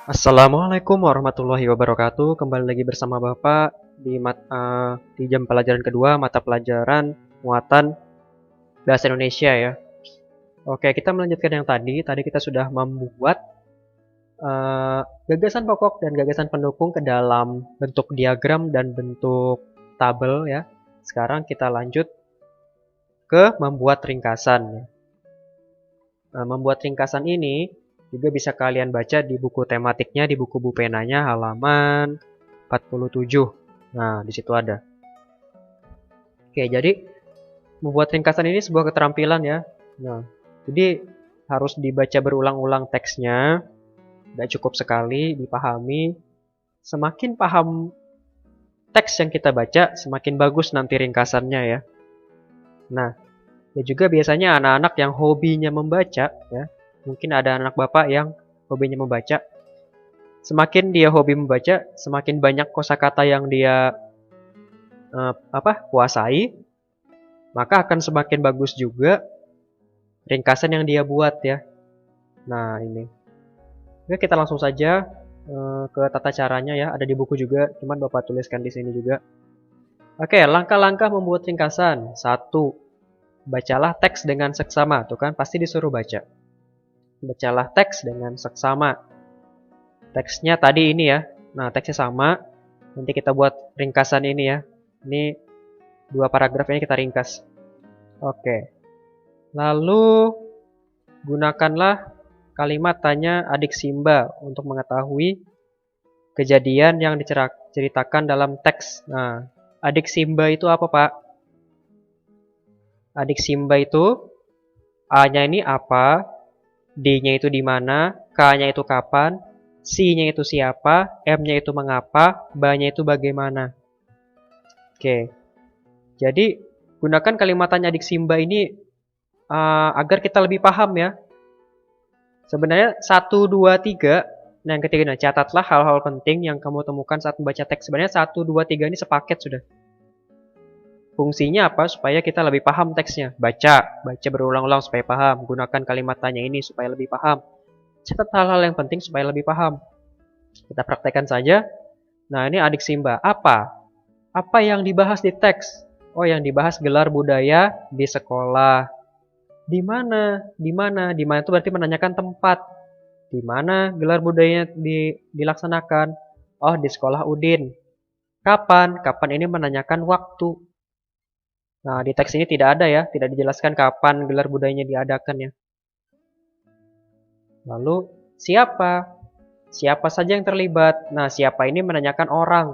Assalamualaikum warahmatullahi wabarakatuh. Kembali lagi bersama Bapak di jam pelajaran kedua mata pelajaran muatan bahasa Indonesia ya. Oke, kita melanjutkan yang tadi. Tadi kita sudah membuat eh, gagasan pokok dan gagasan pendukung ke dalam bentuk diagram dan bentuk tabel ya. Sekarang kita lanjut ke membuat ringkasan ya. Membuat ringkasan ini juga bisa kalian baca di buku tematiknya, di buku bupenanya halaman 47. Nah, di situ ada. Oke, jadi membuat ringkasan ini sebuah keterampilan ya. Nah, jadi harus dibaca berulang-ulang teksnya, tidak cukup sekali dipahami. Semakin paham teks yang kita baca, semakin bagus nanti ringkasannya ya. Nah, ya juga biasanya anak-anak yang hobinya membaca ya. Mungkin ada anak bapak yang hobinya membaca. Semakin dia hobi membaca, semakin banyak kosakata yang dia kuasai, maka akan semakin bagus juga ringkasan yang dia buat ya. Nah, ini. Oke, kita langsung saja ke tata caranya ya. Ada di buku juga, cuman Bapak tuliskan di sini juga. Oke, langkah-langkah membuat ringkasan. Satu, bacalah teks dengan seksama. Tuh kan, pasti disuruh baca. Bacalah teks dengan seksama. Teksnya tadi ini ya. Nah, teksnya sama. Nanti kita buat ringkasan ini ya. Ini dua paragraf ini kita ringkas. Oke. Lalu gunakanlah kalimat tanya adik Simba untuk mengetahui kejadian yang diceritakan dalam teks. Nah, adik Simba itu apa, Pak? Adik Simba itu A-nya ini apa, D-nya itu di mana, K-nya itu kapan, C-nya itu siapa, M-nya itu mengapa, B-nya itu bagaimana. Oke, jadi gunakan kalimat tanya adik Simba ini agar kita lebih paham ya. Sebenarnya satu 2 3. Nah, yang ketiga, nah, catatlah hal-hal penting yang kamu temukan saat membaca teks. Sebenarnya satu 2 3 ini sepaket sudah. Fungsinya apa? Supaya kita lebih paham teksnya. Baca berulang-ulang supaya paham. Gunakan kalimat tanya ini supaya lebih paham. Catat hal-hal yang penting supaya lebih paham. Kita praktekkan saja. Nah, ini adik Simba. Apa? Apa yang dibahas di teks? Oh, yang dibahas gelar budaya di sekolah. Di mana? Di mana? Di mana itu berarti menanyakan tempat. Di mana gelar budayanya dilaksanakan? Oh, di sekolah Udin. Kapan? Kapan ini menanyakan waktu. Nah, di teks ini tidak ada ya, tidak dijelaskan kapan gelar budayanya diadakan ya. Lalu, siapa? Siapa saja yang terlibat? Nah, siapa ini menanyakan orang.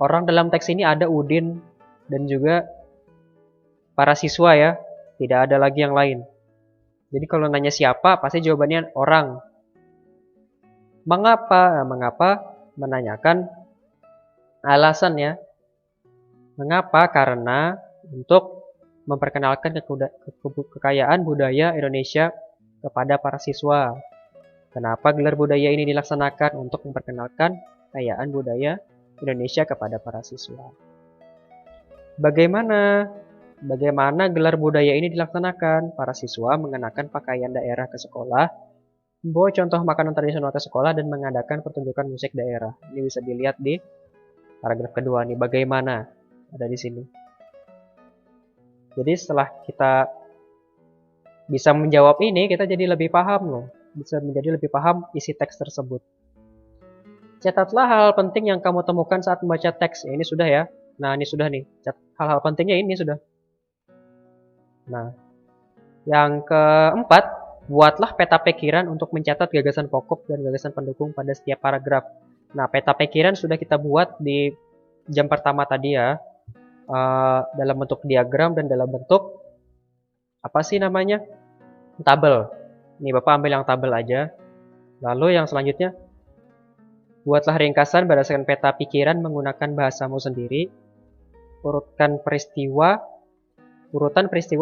Orang dalam teks ini ada Udin dan juga para siswa ya, tidak ada lagi yang lain. Jadi kalau nanya siapa, pasti jawabannya orang. Mengapa? Nah, mengapa menanyakan alasan ya. Mengapa? Karena untuk memperkenalkan kekayaan budaya Indonesia kepada para siswa. Kenapa gelar budaya ini dilaksanakan? Untuk memperkenalkan kekayaan budaya Indonesia kepada para siswa. Bagaimana gelar budaya ini dilaksanakan? Para siswa mengenakan pakaian daerah ke sekolah, membawa contoh makanan tradisional ke sekolah, dan mengadakan pertunjukan musik daerah. Ini bisa dilihat di paragraf kedua nih. Bagaimana? Ada di sini. Jadi setelah kita bisa menjawab ini, kita jadi lebih paham loh. Bisa menjadi lebih paham isi teks tersebut. Catatlah hal penting yang kamu temukan saat membaca teks. Ya, ini sudah ya. Nah, ini sudah nih. Hal-hal pentingnya ini sudah. Nah, yang keempat, buatlah peta pikiran untuk mencatat gagasan pokok dan gagasan pendukung pada setiap paragraf. Nah, peta pikiran sudah kita buat di jam pertama tadi ya. Dalam bentuk diagram dan dalam bentuk apa sih namanya? Tabel. Ini Bapak ambil yang tabel aja. Lalu yang selanjutnya, buatlah ringkasan berdasarkan peta pikiran menggunakan bahasamu sendiri. Urutan peristiwa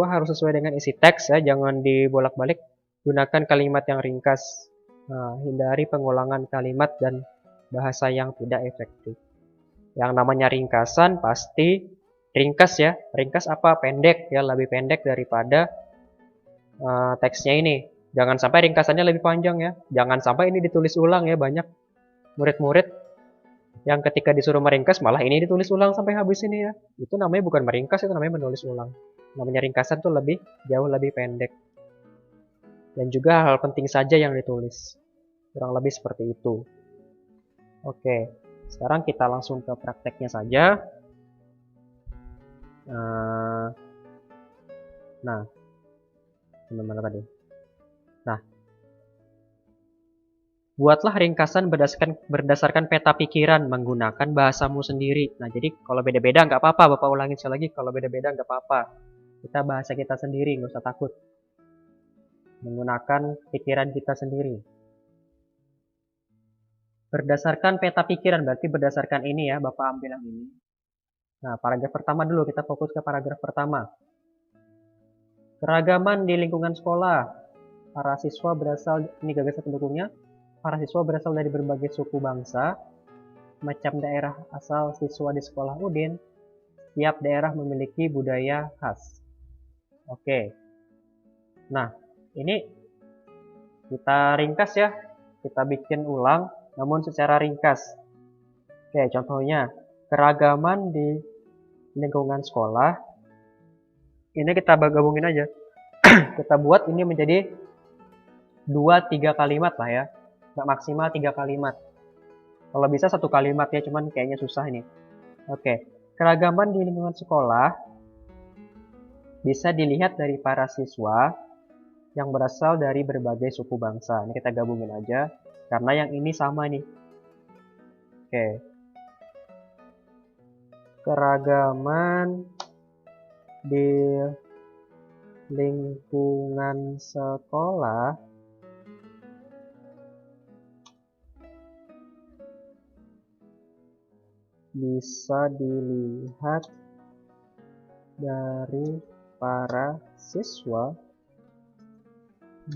harus sesuai dengan isi teks ya, jangan dibolak-balik. Gunakan kalimat yang ringkas. Nah, hindari pengulangan kalimat dan bahasa yang tidak efektif. Yang namanya ringkasan pasti ringkas ya. Ringkas apa? Pendek ya, lebih pendek daripada teksnya ini. Jangan sampai ringkasannya lebih panjang ya. Jangan sampai ini ditulis ulang ya, banyak murid-murid yang ketika disuruh meringkas malah ini ditulis ulang sampai habis ini ya. Itu namanya bukan meringkas, itu namanya menulis ulang. Namanya ringkasan tuh jauh lebih pendek. Dan juga hal penting saja yang ditulis. Kurang lebih seperti itu. Oke, sekarang kita langsung ke prakteknya saja. Nah, mana tadi? Nah, buatlah ringkasan berdasarkan peta pikiran menggunakan bahasamu sendiri. Nah, jadi kalau beda-beda nggak apa-apa, Bapak ulangin sekali lagi. Kalau beda-beda nggak apa-apa. Kita bahasa kita sendiri, nggak usah takut. Menggunakan pikiran kita sendiri. Berdasarkan peta pikiran, berarti berdasarkan ini ya, Bapak ambil yang ini. Nah, paragraf pertama dulu, kita fokus ke paragraf pertama. Keragaman di lingkungan sekolah. Para siswa berasal, ini gagasan pendukungnya. Para siswa berasal dari berbagai suku bangsa, macam daerah asal siswa di sekolah Udin, tiap daerah memiliki budaya khas. Oke. Nah, ini kita ringkas ya. Kita bikin ulang, namun secara ringkas. Oke, contohnya, keragaman di lingkungan sekolah. Ini kita gabungin aja. Kita buat ini menjadi 2-3 kalimat lah ya. Nggak maksimal 3 kalimat. Kalau bisa 1 kalimat ya, cuman kayaknya susah ini. Oke, keragaman di lingkungan sekolah bisa dilihat dari para siswa yang berasal dari berbagai suku bangsa. Ini kita gabungin aja, karena yang ini sama nih. Oke, keragaman di lingkungan sekolah bisa dilihat dari para siswa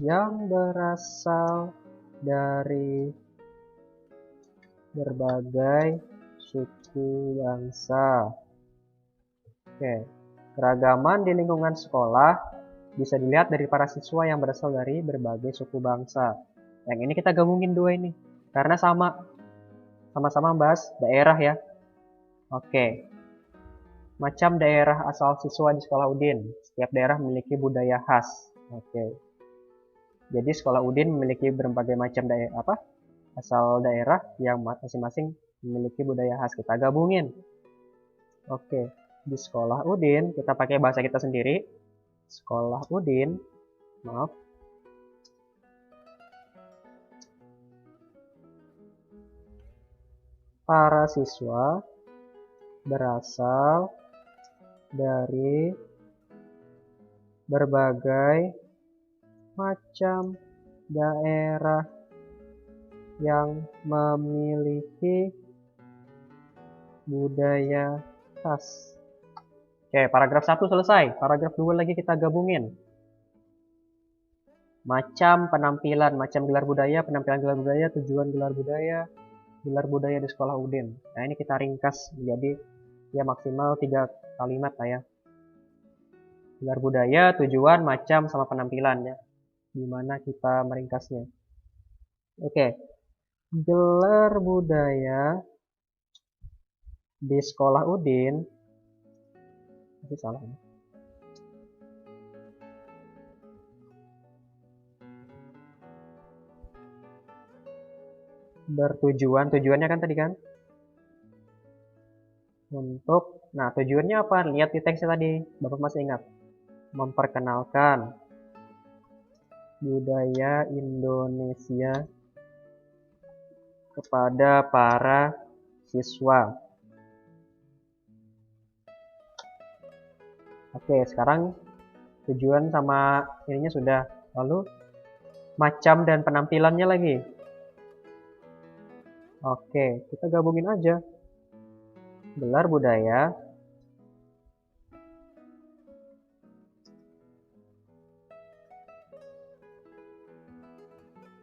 yang berasal dari berbagai suku bangsa. Oke, keragaman di lingkungan sekolah bisa dilihat dari para siswa yang berasal dari berbagai suku bangsa. Yang ini kita gabungin dua ini, karena sama-sama bahas daerah ya. Oke, macam daerah asal siswa di sekolah Udin. Setiap daerah memiliki budaya khas. Oke, jadi sekolah Udin memiliki berbagai macam daerah asal daerah yang masing-masing memiliki budaya khas. Kita gabungin. Oke, di sekolah Udin kita pakai bahasa kita sendiri. Sekolah Udin, maaf. Para siswa berasal dari berbagai macam daerah yang memiliki budaya khas. Oke, paragraf 1 selesai. Paragraf 2 lagi kita gabungin. Macam penampilan, macam gelar budaya, penampilan gelar budaya, tujuan gelar budaya di sekolah Udin. Nah, ini kita ringkas menjadi ya maksimal 3 kalimat lah ya. Gelar budaya, tujuan, macam, sama penampilan ya. Gimana kita meringkasnya. Oke. Gelar budaya di sekolah Udin. Ini salah ini. Tujuannya kan tadi kan? Nah tujuannya apa? Lihat di teksnya tadi, Bapak masih ingat? Memperkenalkan budaya Indonesia kepada para siswa. Oke, sekarang tujuan sama ininya sudah. Lalu macam dan penampilannya lagi. Oke, kita gabungin aja. Gelar budaya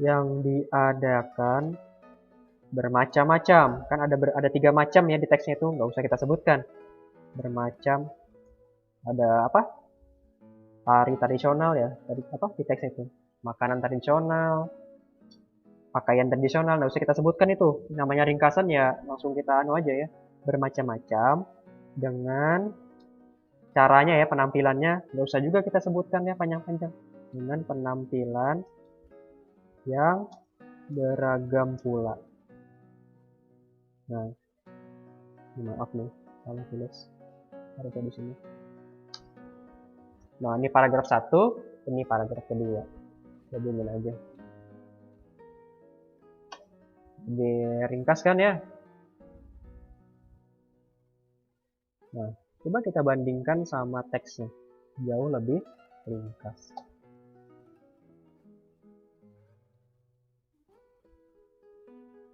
yang diadakan bermacam-macam. Kan ada 3 macam ya di teksnya itu, nggak usah kita sebutkan. Bermacam. Ada apa? tari tradisional ya, tadi apa di teks itu, makanan tradisional, pakaian tradisional, nggak usah kita sebutkan itu, namanya ringkasan ya, langsung kita anu aja ya, bermacam-macam dengan caranya ya, penampilannya nggak usah juga kita sebutkan ya panjang-panjang, dengan penampilan yang beragam pula. Nah, maaf nih salah tulis, harusnya di sini. Nah, ini paragraf 1, ini paragraf kedua. Jadiin aja. Diringkas kan ya? Nah, coba kita bandingkan sama teksnya. Jauh lebih ringkas.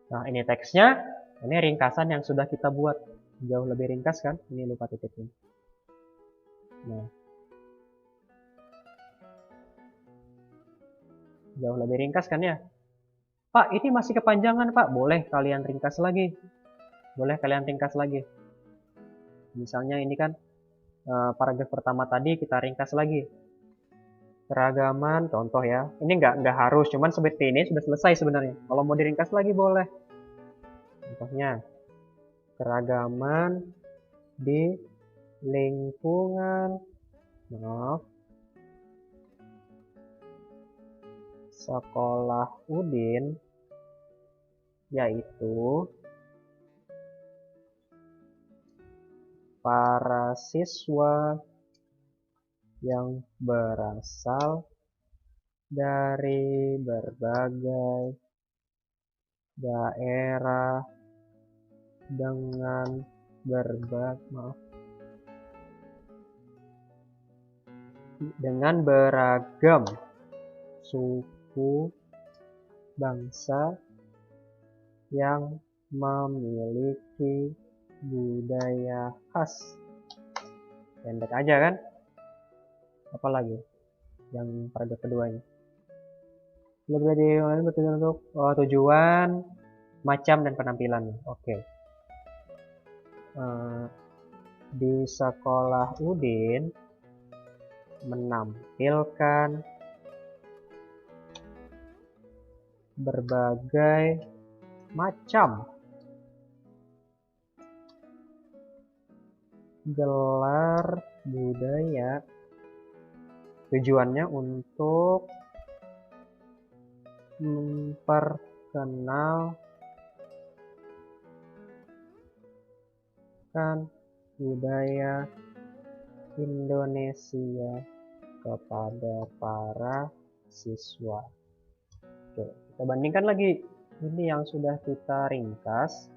Nah, ini teksnya. Ini ringkasan yang sudah kita buat. Jauh lebih ringkas kan? Ini lupa titiknya. Nah, jauh lebih ringkas kan ya? Pak, ini masih kepanjangan Pak. Boleh kalian ringkas lagi. Boleh kalian ringkas lagi. Misalnya ini kan paragraf pertama tadi kita ringkas lagi. Keragaman, contoh ya. Ini nggak harus, cuman seperti ini sudah selesai sebenarnya. Kalau mau diringkas lagi boleh. Contohnya, keragaman di lingkungan, sekolah Udin, yaitu para siswa yang berasal dari berbagai daerah dengan beragam suku bangsa yang memiliki budaya khas. Pendek aja kan? Apalagi yang paragraf keduanya. Lebih bertujuan untuk tujuan, macam dan penampilannya. Oke. Di sekolah Udin menampilkan berbagai macam gelar budaya, tujuannya untuk memperkenalkan budaya Indonesia kepada para siswa. Oke, kita bandingkan lagi. Ini yang sudah kita ringkas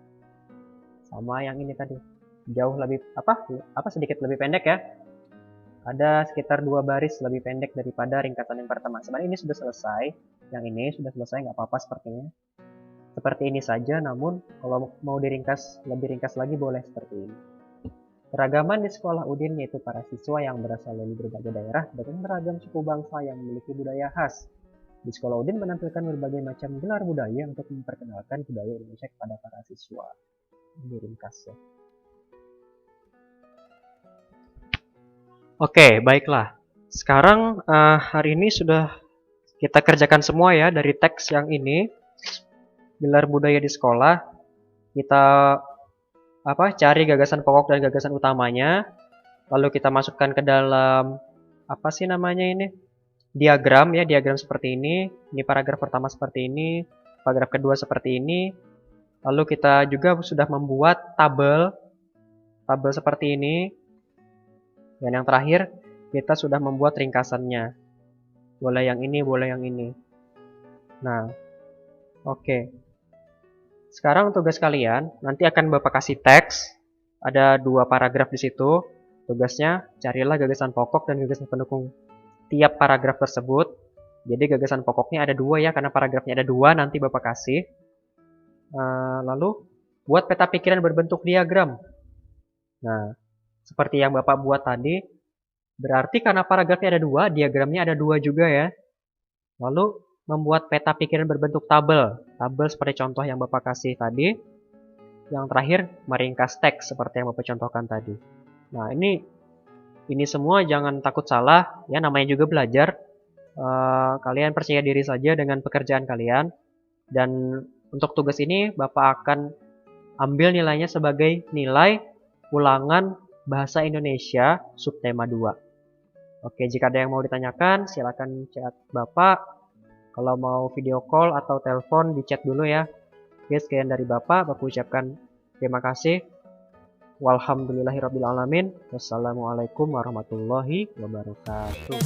sama yang ini tadi. Jauh lebih sedikit lebih pendek ya. Ada sekitar 2 baris lebih pendek daripada ringkasan yang pertama. Sebenarnya ini sudah selesai. Yang ini sudah selesai, nggak apa-apa sepertinya. Seperti ini saja, namun kalau mau diringkas, lebih ringkas lagi boleh seperti ini. Keragaman di sekolah Udin yaitu para siswa yang berasal dari berbagai daerah dengan beragam suku bangsa yang memiliki budaya khas. Di sekolah Udin menampilkan berbagai macam gelar budaya untuk memperkenalkan budaya Indonesia kepada para siswa. Ini ringkas ya. Oke, baiklah. Sekarang hari ini sudah kita kerjakan semua ya dari teks yang ini. Gelar budaya di sekolah. Kita cari gagasan pokok dan gagasan utamanya. Lalu kita masukkan ke dalam diagram ya, diagram seperti ini. Ini paragraf pertama seperti ini, paragraf kedua seperti ini. Lalu kita juga sudah membuat tabel seperti ini. Dan yang terakhir, kita sudah membuat ringkasannya. Boleh yang ini, boleh yang ini. Nah, oke. Sekarang tugas kalian, nanti akan Bapak kasih teks. Ada 2 paragraf di situ. Tugasnya, carilah gagasan pokok dan gagasan pendukung tiap paragraf tersebut. Jadi gagasan pokoknya ada 2 ya, karena paragrafnya ada 2, nanti Bapak kasih. Lalu, buat peta pikiran berbentuk diagram. Nah, seperti yang Bapak buat tadi, berarti karena paragrafnya ada 2, diagramnya ada 2 juga ya. Lalu, membuat peta pikiran berbentuk tabel. Tabel seperti contoh yang Bapak kasih tadi. Yang terakhir, meringkas teks seperti yang Bapak contohkan tadi. Nah, ini ini semua jangan takut salah, ya namanya juga belajar. Kalian percaya diri saja dengan pekerjaan kalian. Dan untuk tugas ini Bapak akan ambil nilainya sebagai nilai ulangan Bahasa Indonesia subtema 2. Oke, jika ada yang mau ditanyakan, silakan chat Bapak. Kalau mau video call atau telepon, di chat dulu ya. Oke, sekian dari Bapak. Bapak ucapkan terima kasih. Walhamdulillahirrabbilalamin. Wassalamualaikum warahmatullahi wabarakatuh.